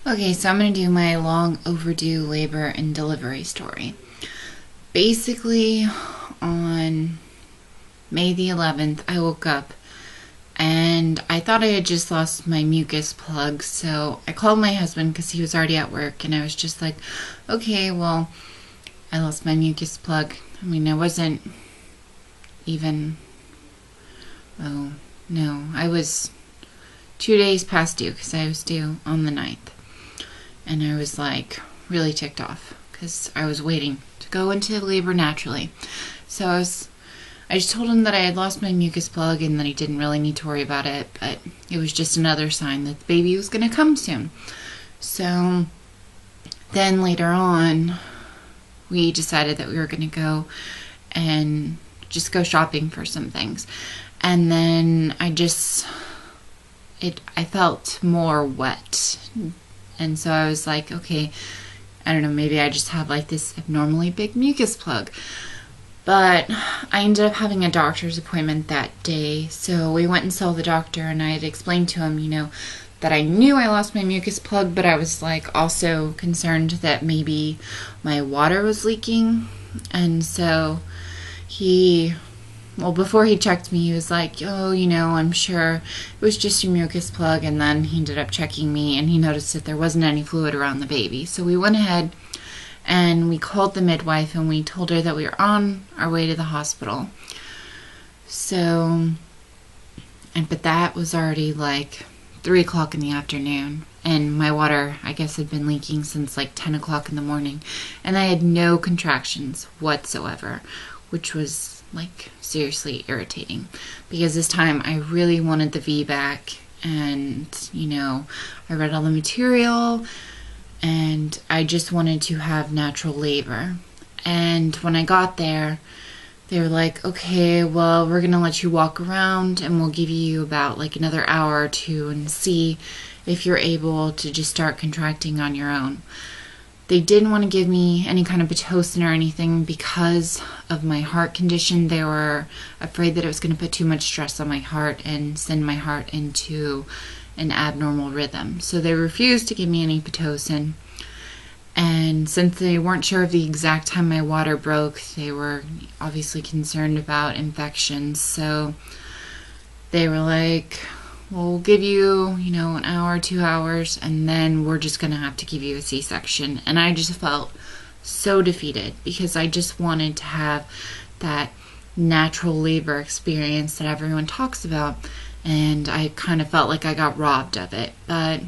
Okay, so I'm going to do my long overdue labor and delivery story. Basically, on May the 11th, I woke up and I thought I had just lost my mucus plug, so I called my husband because he was already at work, and I was just like, okay, well, I lost my mucus plug. I mean, I wasn't even, oh, no, I was 2 days past due because I was due on the 9th. And I was like really ticked off because I was waiting to go into labor naturally. So I just told him that I had lost my mucus plug and that he didn't really need to worry about it, but it was just another sign that the baby was going to come soon. So then later on, we decided that we were going to go and just go shopping for some things. And then I felt more wet. And so I was like, okay, I don't know, maybe I just have like this abnormally big mucus plug. But I ended up having a doctor's appointment that day. So we went and saw the doctor, and I had explained to him, that I knew I lost my mucus plug, but I was like also concerned that maybe my water was leaking. And so before he checked me, he was like, oh, I'm sure it was just your mucus plug. And then he ended up checking me, and he noticed that there wasn't any fluid around the baby. So we went ahead and we called the midwife, and we told her that we were on our way to the hospital. But that was already like 3 o'clock in the afternoon. And my water, I guess, had been leaking since like 10 o'clock in the morning. And I had no contractions whatsoever, which was like seriously irritating, because this time I really wanted the VBAC, and I read all the material and I just wanted to have natural labor. And when I got there, they were like, okay, well, we're gonna let you walk around and we'll give you about like another hour or two and see if you're able to just start contracting on your own. They didn't want to give me any kind of Pitocin or anything because of my heart condition. They were afraid that it was going to put too much stress on my heart and send my heart into an abnormal rhythm. So they refused to give me any Pitocin. And since they weren't sure of the exact time my water broke, they were obviously concerned about infections. So they were like, we'll give you, an hour, 2 hours, and then we're just going to have to give you a C-section. And I just felt so defeated because I just wanted to have that natural labor experience that everyone talks about. And I kind of felt like I got robbed of it. But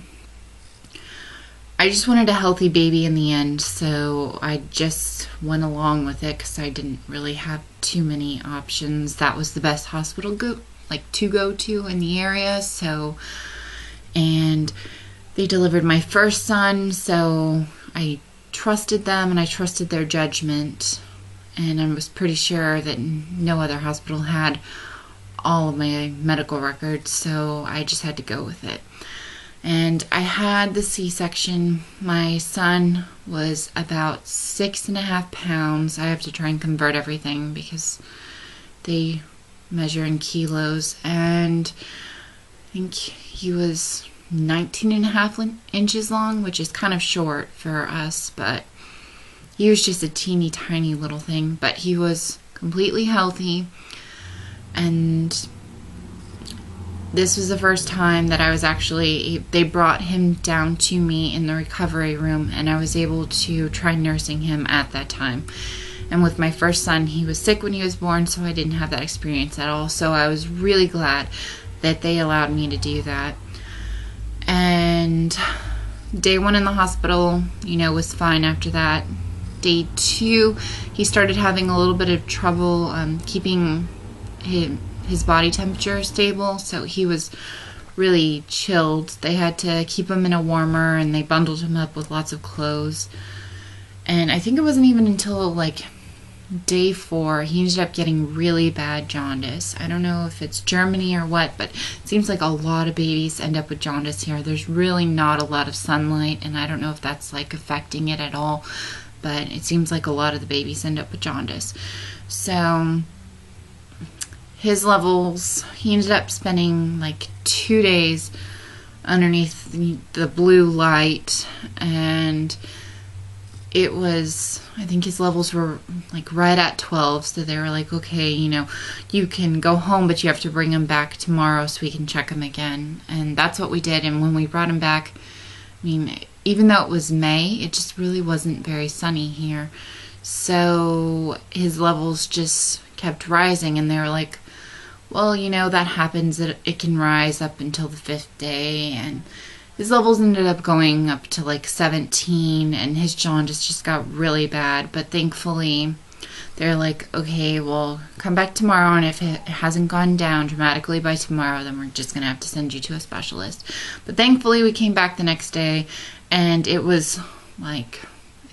I just wanted a healthy baby in the end, so I just went along with it because I didn't really have too many options. That was the best hospital to go to in the area. And they delivered my first son, so I trusted them and I trusted their judgment, and I was pretty sure that no other hospital had all of my medical records, so I just had to go with it. And I had the C-section. My son was about 6.5 pounds. I have to try and convert everything because they measure in kilos, and I think he was 19.5 inches long, which is kind of short for us, but he was just a teeny tiny little thing. But he was completely healthy, and this was the first time that they brought him down to me in the recovery room, and I was able to try nursing him at that time. And with my first son, he was sick when he was born, so I didn't have that experience at all. So I was really glad that they allowed me to do that. And day 1 in the hospital, was fine after that. Day 2, he started having a little bit of trouble keeping his body temperature stable, so he was really chilled. They had to keep him in a warmer, and they bundled him up with lots of clothes. And I think it wasn't even until like day 4 he ended up getting really bad jaundice. I don't know if it's Germany or what, but it seems like a lot of babies end up with jaundice here. There's really not a lot of sunlight, and I don't know if that's like affecting it at all, but it seems like a lot of the babies end up with jaundice. So his levels, he ended up spending like 2 days underneath the blue light, and it was, I think his levels were like right at 12, so they were like, okay, you can go home, but you have to bring him back tomorrow so we can check him again. And that's what we did. And when we brought him back, I mean, even though it was May, it just really wasn't very sunny here. So his levels just kept rising, and they were like, well, that happens, it can rise up until the 5th day, and his levels ended up going up to like 17, and his jaundice just got really bad. But thankfully, they're like, okay, well, come back tomorrow, and if it hasn't gone down dramatically by tomorrow, then we're just going to have to send you to a specialist. But thankfully, we came back the next day, and it was like,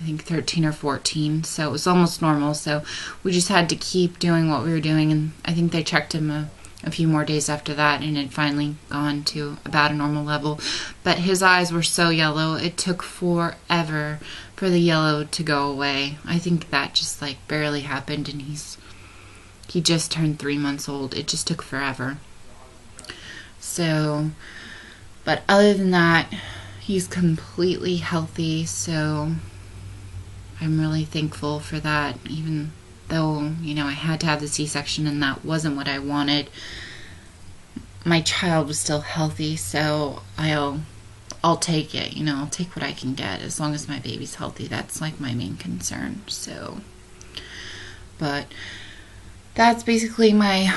I think 13 or 14, so it was almost normal. So we just had to keep doing what we were doing, and I think they checked him a few more days after that, and it had finally gone to about a normal level. But his eyes were so yellow, it took forever for the yellow to go away. I think that just like barely happened, and he just turned 3 months old. It just took forever. So, but other than that, he's completely healthy, so I'm really thankful for that, even though, I had to have the C-section and that wasn't what I wanted. My child was still healthy, so I'll take it, I'll take what I can get as long as my baby's healthy. That's like my main concern. So, but that's basically my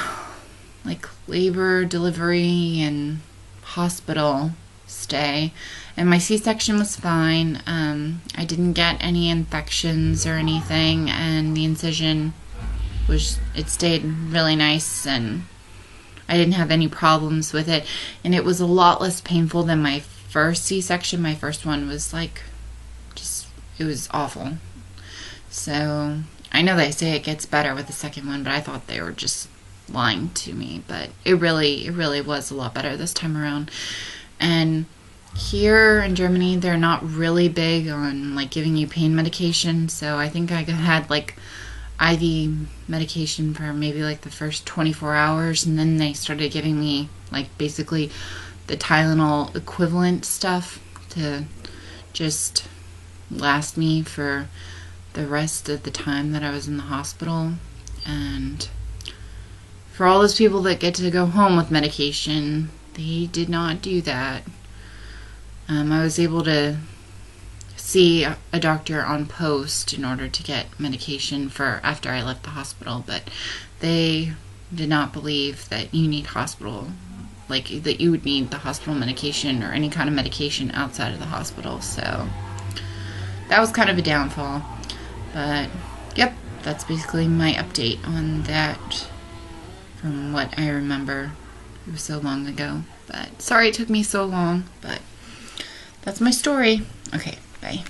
like labor, delivery, and hospital stay. And my C-section was fine. I didn't get any infections or anything, and the incision it stayed really nice, and I didn't have any problems with it. And it was a lot less painful than my first C-section. My first one was like, it was awful. So I know they say it gets better with the second one, but I thought they were just lying to me. But it really was a lot better this time around. And here in Germany, they're not really big on like giving you pain medication, so I think I had like IV medication for maybe like the first 24 hours, and then they started giving me like basically the Tylenol equivalent stuff to just last me for the rest of the time that I was in the hospital. And for all those people that get to go home with medication, they did not do that. I was able to see a doctor on post in order to get medication for after I left the hospital, but they did not believe that you need that you would need the hospital medication or any kind of medication outside of the hospital. So that was kind of a downfall. But yep, that's basically my update on that from what I remember. It was so long ago. But sorry it took me so long, but that's my story. Okay, bye.